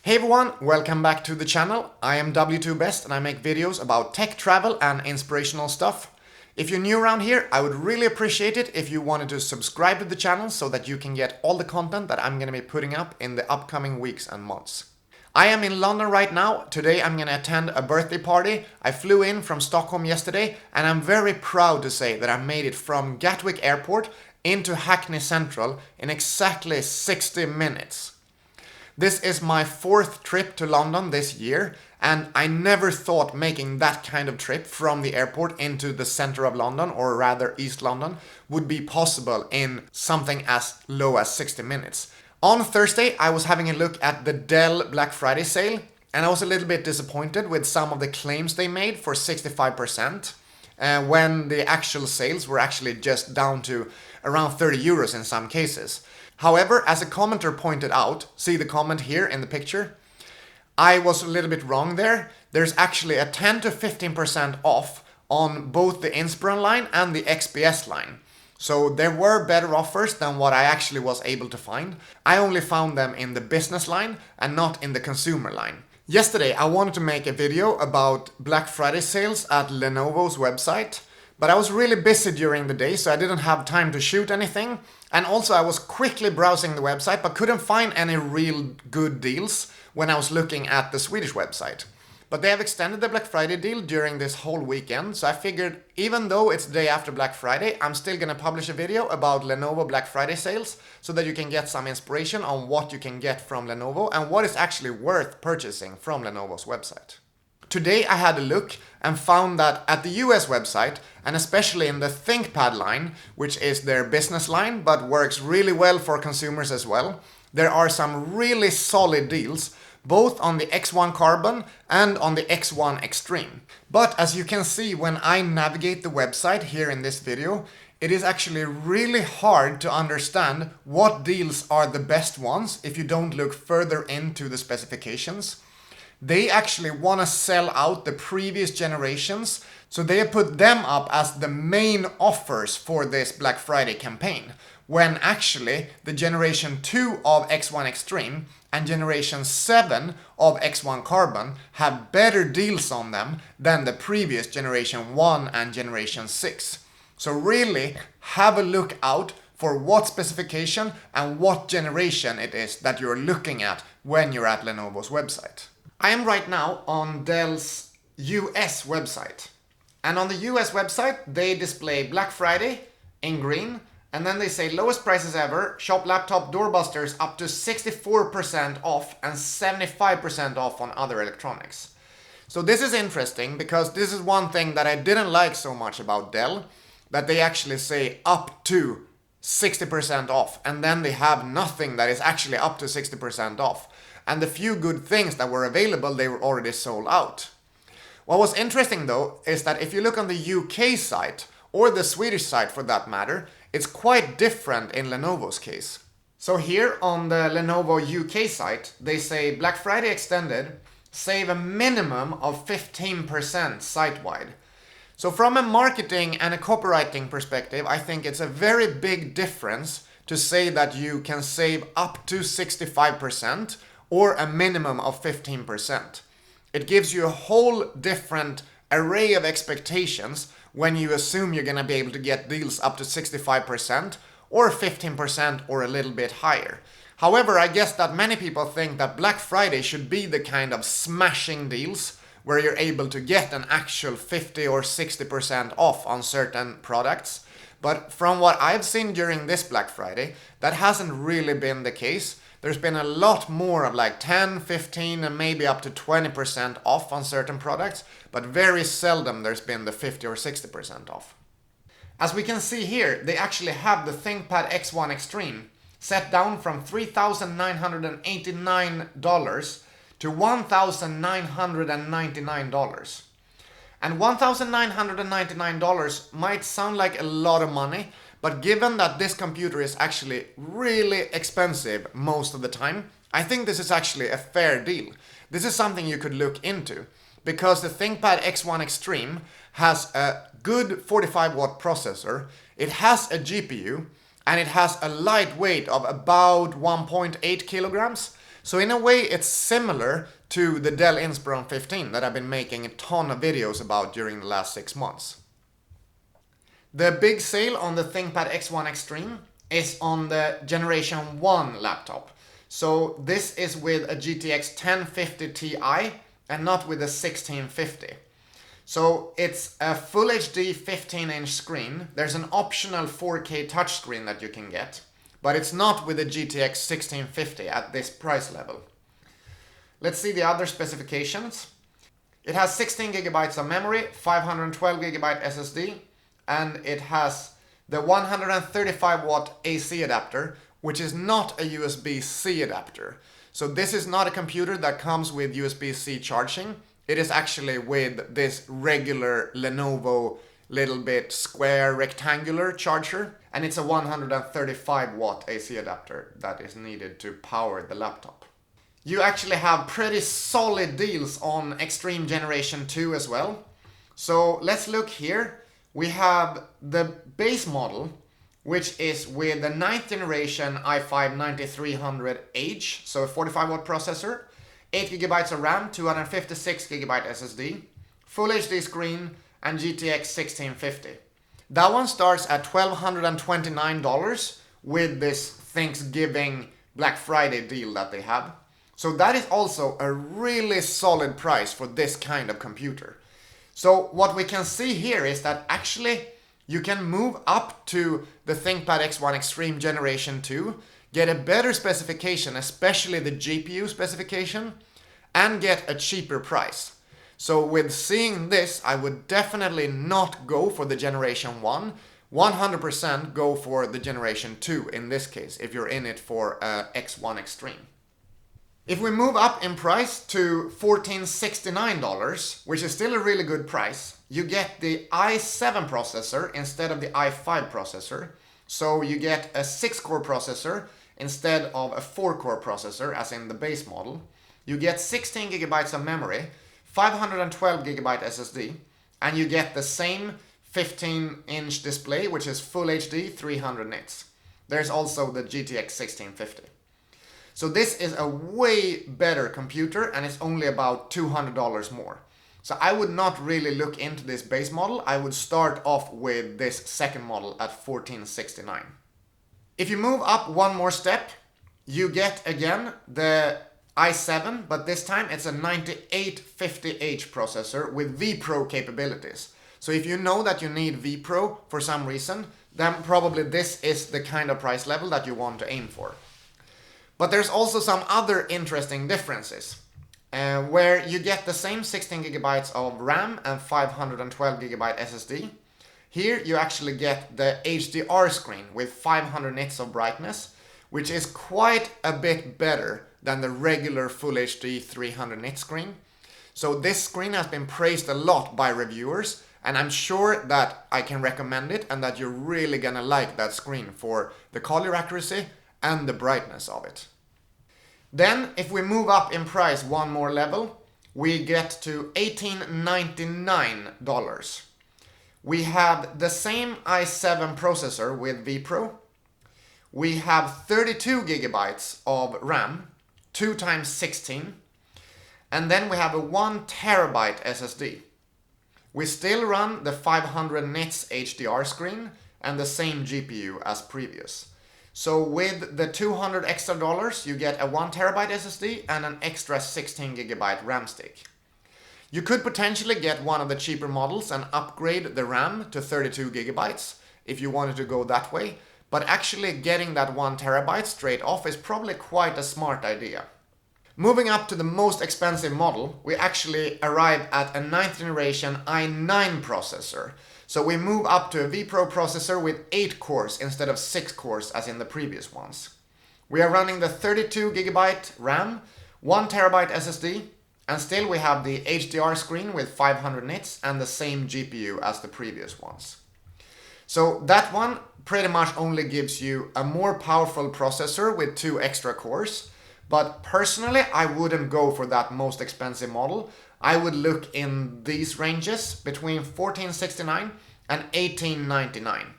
Hey everyone, welcome back to the channel. I am W2Best and I make videos about tech, travel and inspirational stuff. If you're new around here, I would really appreciate it if you wanted to subscribe to the channel so that you can get all the content that I'm going to be putting up in the upcoming weeks and months. I am in London right now. Today I'm going to attend a birthday party. I flew in from Stockholm yesterday and I'm very proud to say that I made it from Gatwick Airport into Hackney Central in exactly 60 minutes. This is my fourth trip to London this year, and I never thought making that kind of trip from the airport into the center of London, or rather East London, would be possible in something as low as 60 minutes. On Thursday, I was having a look at the Dell Black Friday sale, and I was a little bit disappointed with some of the claims they made for 65%, when the actual sales were actually just down to around 30 euros in some cases. However, as a commenter pointed out, see the comment here in the picture, I was a little bit wrong there. There's actually a 10 to 15% off on both the Inspiron line and the XPS line. So there were better offers than what I actually was able to find. I only found them in the business line and not in the consumer line. Yesterday, I wanted to make a video about Black Friday sales at Lenovo's website, but I was really busy during the day, so I didn't have time to shoot anything. And also I was quickly browsing the website, but couldn't find any real good deals when I was looking at the Swedish website. But they have extended the Black Friday deal during this whole weekend, so I figured even though it's the day after Black Friday, I'm still gonna publish a video about Lenovo Black Friday sales so that you can get some inspiration on what you can get from Lenovo and what is actually worth purchasing from Lenovo's website. Today I had a look and found that at the US website, and especially in the ThinkPad line, which is their business line but works really well for consumers as well, there are some really solid deals both on the X1 Carbon and on the X1 Extreme. But as you can see when I navigate the website here in this video, it is actually really hard to understand what deals are the best ones if you don't look further into the specifications. They actually want to sell out the previous generations, so they have put them up as the main offers for this Black Friday campaign, when actually the generation 2 of X1 Extreme and generation 7 of X1 Carbon have better deals on them than the previous generation 1 and generation 6. So really have a look out for what specification and what generation it is that you're looking at when you're at Lenovo's website. I am right now on Dell's US website. And on the US website, they display Black Friday in green. And then they say lowest prices ever, shop laptop doorbusters up to 64% off and 75% off on other electronics. So this is interesting because this is one thing that I didn't like so much about Dell, that they actually say up to 60% off. And then they have nothing that is actually up to 60% off. And the few good things that were available, they were already sold out. What was interesting though is that if you look on the UK site, or the Swedish site for that matter, it's quite different in Lenovo's case. So here on the Lenovo UK site, they say Black Friday extended, save a minimum of 15% site-wide. So from a marketing and a copywriting perspective, I think it's a very big difference to say that you can save up to 65% or a minimum of 15%. It gives you a whole different array of expectations when you assume you're gonna be able to get deals up to 65% or 15% or a little bit higher. However, I guess that many people think that Black Friday should be the kind of smashing deals where you're able to get an actual 50 or 60% off on certain products. But from what I've seen during this Black Friday, that hasn't really been the case. There's been a lot more of like 10, 15 and maybe up to 20% off on certain products, but very seldom there's been the 50 or 60% off. As we can see here, they actually have the ThinkPad X1 Extreme set down from $3,989 to $1,999. And $1,999 might sound like a lot of money, but given that this computer is actually really expensive most of the time, I think this is actually a fair deal. This is something you could look into, because the ThinkPad X1 Extreme has a good 45 watt processor, it has a GPU, and it has a light weight of about 1.8 kilograms. So in a way, it's similar to the Dell Inspiron 15 that I've been making a ton of videos about during the last 6 months. The big sale on the ThinkPad X1 Extreme is on the Generation 1 laptop. So this is with a GTX 1050 Ti and not with a 1650. So it's a Full HD 15-inch screen. There's an optional 4K touchscreen that you can get, but it's not with the GTX 1650 at this price level. Let's see the other specifications. It has 16 gigabytes of memory, 512 gigabyte SSD, and it has the 135 watt AC adapter, which is not a USB-C adapter. So this is not a computer that comes with USB-C charging. It is actually with this regular Lenovo little bit square rectangular charger, and it's a 135 watt AC adapter that is needed to power the laptop. You actually have pretty solid deals on Extreme Generation 2 as well. So let's look here. We have the base model, which is with the 9th generation i5-9300H, so a 45 watt processor, 8 gigabytes of RAM, 256 gigabyte SSD, Full HD screen, and GTX 1650. That one starts at $1,229 with this Thanksgiving Black Friday deal that they have. So that is also a really solid price for this kind of computer. So what we can see here is that actually you can move up to the ThinkPad X1 Extreme Generation 2, get a better specification, especially the GPU specification, and get a cheaper price. So with seeing this, I would definitely not go for the Generation 1, 100% go for the Generation 2 in this case, if you're in it for X1 Extreme. If we move up in price to $1,469, which is still a really good price, you get the i7 processor instead of the i5 processor. So you get a 6-core processor instead of a 4-core processor, as in the base model. You get 16 gigabytes of memory, 512 gigabyte SSD, and you get the same 15-inch display, which is Full HD 300 nits. There's also the GTX 1650. So this is a way better computer, and it's only about $200 more. So I would not really look into this base model. I would start off with this second model at $1,469. If you move up one more step, you get again the i7, but this time it's a 9850H processor with vPro capabilities. So if you know that you need vPro for some reason, then probably this is the kind of price level that you want to aim for. But there's also some other interesting differences, where you get the same 16 gigabytes of RAM and 512 gigabyte SSD. Here you actually get the HDR screen with 500 nits of brightness, which is quite a bit better than the regular Full HD 300 nit screen. So this screen has been praised a lot by reviewers, and I'm sure that I can recommend it and that you're really gonna like that screen for the color accuracy and the brightness of it. Then, if we move up in price one more level, we get to $1,899. We have the same i7 processor with vPro. We have 32 gigabytes of RAM, 2 times 16. And then we have a 1 terabyte SSD. We still run the 500 nits HDR screen and the same GPU as previous. So with the $200 extra, you get a 1 terabyte SSD and an extra 16 gigabyte RAM stick. You could potentially get one of the cheaper models and upgrade the RAM to 32 gigabytes if you wanted to go that way, but actually getting that 1 terabyte straight off is probably quite a smart idea. Moving up to the most expensive model, we actually arrive at a 9th generation i9 processor. So we move up to a vPro processor with 8 cores instead of 6 cores as in the previous ones. We are running the 32 gigabyte RAM, 1 terabyte SSD, and still we have the HDR screen with 500 nits and the same GPU as the previous ones. So that one pretty much only gives you a more powerful processor with 2 extra cores, but personally I wouldn't go for that most expensive model. I would look in these ranges between $1,469 and $1,899.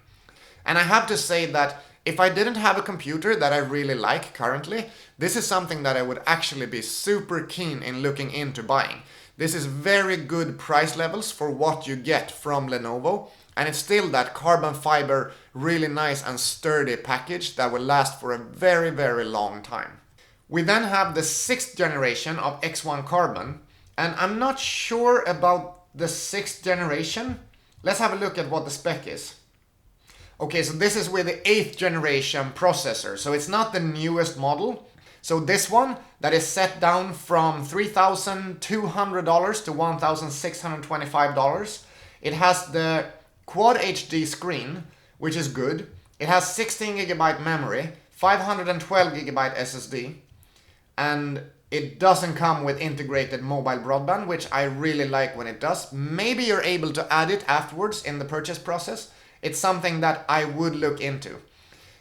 And I have to say that If I didn't have a computer that I really like currently, this is something that I would actually be super keen in looking into buying. This is very good price levels for what you get from Lenovo, and it's still that carbon fiber, really nice and sturdy package that will last for a very, very long time. We then have the 6th generation of X1 Carbon, and I'm not sure about the 6th generation. Let's have a look at what the spec is. Okay, so this is with the 8th generation processor, so it's not the newest model. So this one that is set down from $3,200 to $1,625. It has the Quad HD screen, which is good. It has 16GB memory, 512GB SSD, and it doesn't come with integrated mobile broadband, which I really like when it does. Maybe you're able to add it afterwards in the purchase process. It's something that I would look into.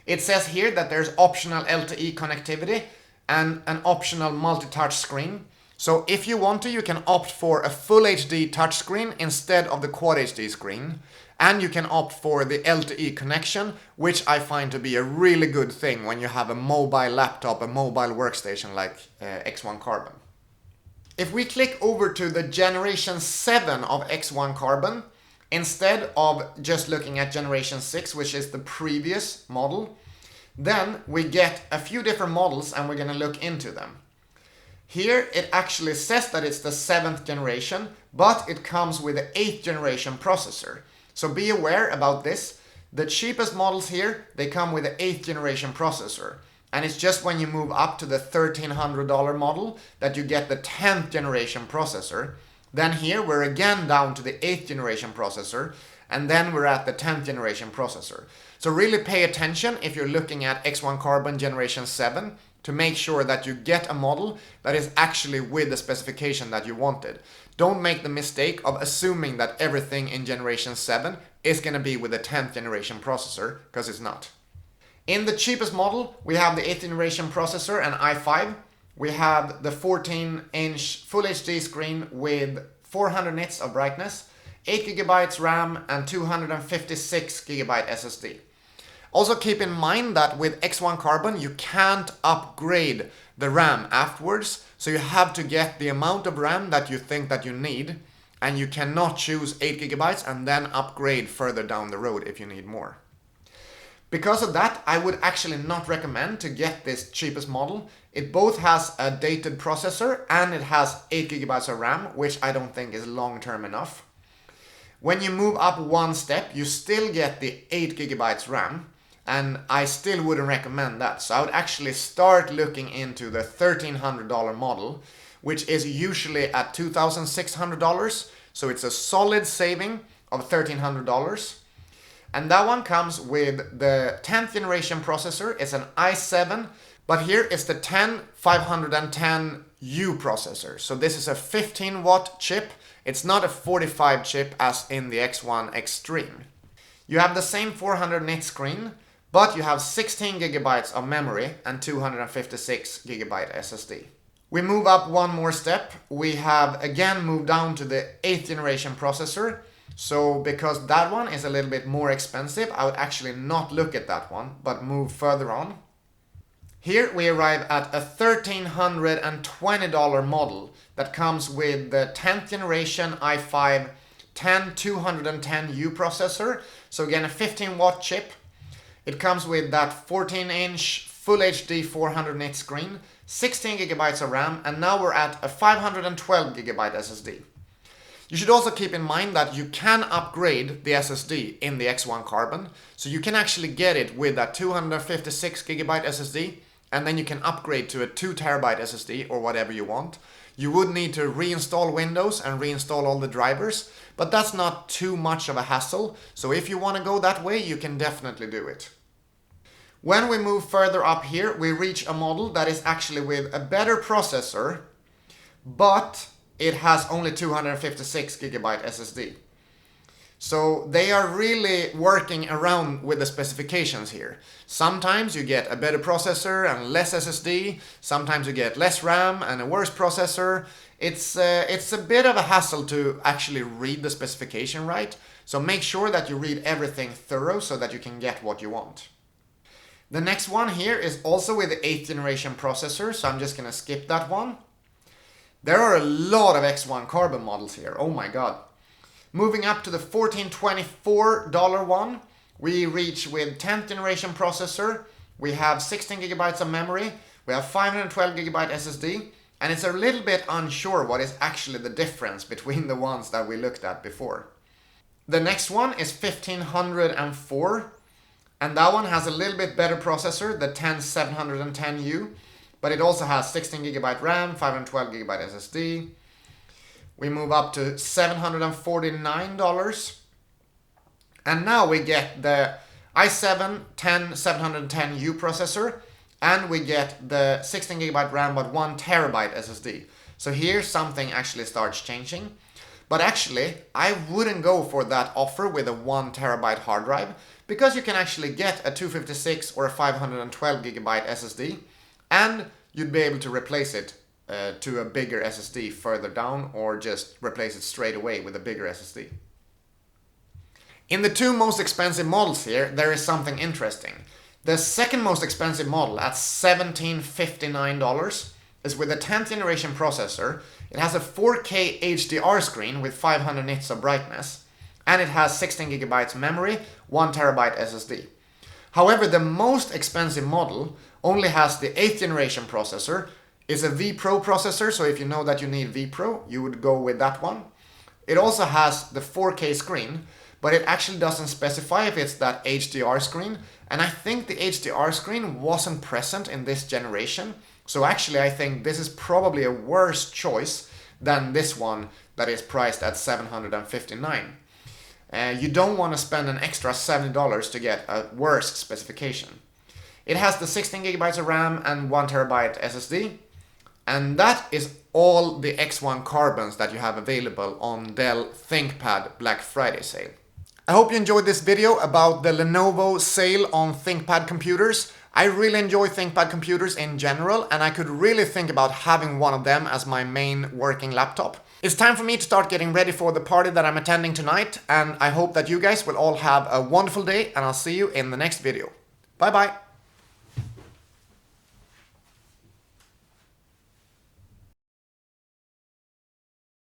It says here that there's optional LTE connectivity and an optional multi-touch screen. So if you want to, you can opt for a full HD touchscreen instead of the Quad HD screen. And you can opt for the LTE connection, which I find to be a really good thing when you have a mobile laptop, a mobile workstation like X1 Carbon. If we click over to the generation 7 of X1 Carbon, instead of just looking at generation 6, which is the previous model, then we get a few different models and we're going to look into them. Here it actually says that it's the 7th generation, but it comes with the 8th generation processor. So be aware about this. The cheapest models here, they come with the 8th generation processor. And it's just when you move up to the $1,300 model that you get the 10th generation processor. Then here we're again down to the 8th generation processor, and then we're at the 10th generation processor. So really pay attention if you're looking at X1 Carbon generation 7 to make sure that you get a model that is actually with the specification that you wanted. Don't make the mistake of assuming that everything in generation 7 is going to be with the 10th generation processor, because it's not. In the cheapest model, we have the 8th generation processor and i5. We have the 14-inch Full HD screen with 400 nits of brightness, 8GB RAM and 256GB SSD. Also keep in mind that with X1 Carbon you can't upgrade the RAM afterwards, so you have to get the amount of RAM that you think that you need, and you cannot choose 8GB and then upgrade further down the road if you need more. Because of that, I would actually not recommend to get this cheapest model. It both has a dated processor and it has 8GB of RAM, which I don't think is long-term enough. When you move up one step, you still get the 8GB RAM, and I still wouldn't recommend that. So I would actually start looking into the $1,300 model, which is usually at $2,600. So it's a solid saving of $1,300. And that one comes with the 10th generation processor. It's an i7, but here is the 10510U processor. So this is a 15-watt chip. It's not a 45 chip as in the X1 Extreme. You have the same 400 nit screen, but you have 16GB of memory and 256GB SSD. We move up one more step. We have again moved down to the 8th generation processor. So because that one is a little bit more expensive, I would actually not look at that one, but move further on. Here we arrive at a $1,320 model that comes with the 10th generation i5 10210U processor. So again, a 15-watt chip. It comes with that 14-inch Full HD 400 nit screen, 16GB of RAM, and now we're at a 512GB SSD. You should also keep in mind that you can upgrade the SSD in the X1 Carbon, so you can actually get it with that 256GB SSD, and then you can upgrade to a 2TB SSD or whatever you want. You would need to reinstall Windows and reinstall all the drivers, but that's not too much of a hassle, so if you want to go that way, you can definitely do it. When we move further up here, we reach a model that is actually with a better processor, but it has only 256GB SSD. So they are really working around with the specifications here. Sometimes you get a better processor and less SSD. Sometimes you get less RAM and a worse processor. It's a bit of a hassle to actually read the specification right. So make sure that you read everything thorough so that you can get what you want. The next one here is also with the 8th generation processor, so I'm just gonna skip that one. There are a lot of X1 Carbon models here, oh my god. Moving up to the $1424 one, we reach with 10th generation processor, we have 16 gigabytes of memory, we have 512 gigabyte SSD, and it's a little bit unsure what is actually the difference between the ones that we looked at before. The next one is 1504, and that one has a little bit better processor, the 10710U, but it also has 16 gigabyte RAM, 512 gigabyte SSD. We move up to $749, and now we get the i7-10710U processor, and we get the 16 gigabyte RAM but 1 terabyte SSD. So here something actually starts changing. But actually, I wouldn't go for that offer with a 1 terabyte hard drive, because you can actually get a 256 or a 512 gigabyte SSD, and you'd be able to replace it to a bigger SSD further down, or just replace it straight away with a bigger SSD. In the two most expensive models here, there is something interesting. The second most expensive model at $1,759 is with a 10th generation processor. It has a 4K HDR screen with 500 nits of brightness, and it has 16 gigabytes memory, 1 terabyte SSD. However, the most expensive model only has the 8th generation processor. It's a vPro processor, so if you know that you need vPro, you would go with that one. It also has the 4K screen, but it actually doesn't specify if it's that HDR screen, and I think the HDR screen wasn't present in this generation. So actually I think this is probably a worse choice than this one that is priced at $759. You don't want to spend an extra $70 to get a worse specification. It has the 16 gigabytes of RAM and 1 terabyte SSD, and that is all the X1 Carbons that you have available on Dell ThinkPad Black Friday sale. I hope you enjoyed this video about the Lenovo sale on ThinkPad computers. I really enjoy ThinkPad computers in general, and I could really think about having one of them as my main working laptop. It's time for me to start getting ready for the party that I'm attending tonight, and I hope that you guys will all have a wonderful day, and I'll see you in the next video. Bye bye!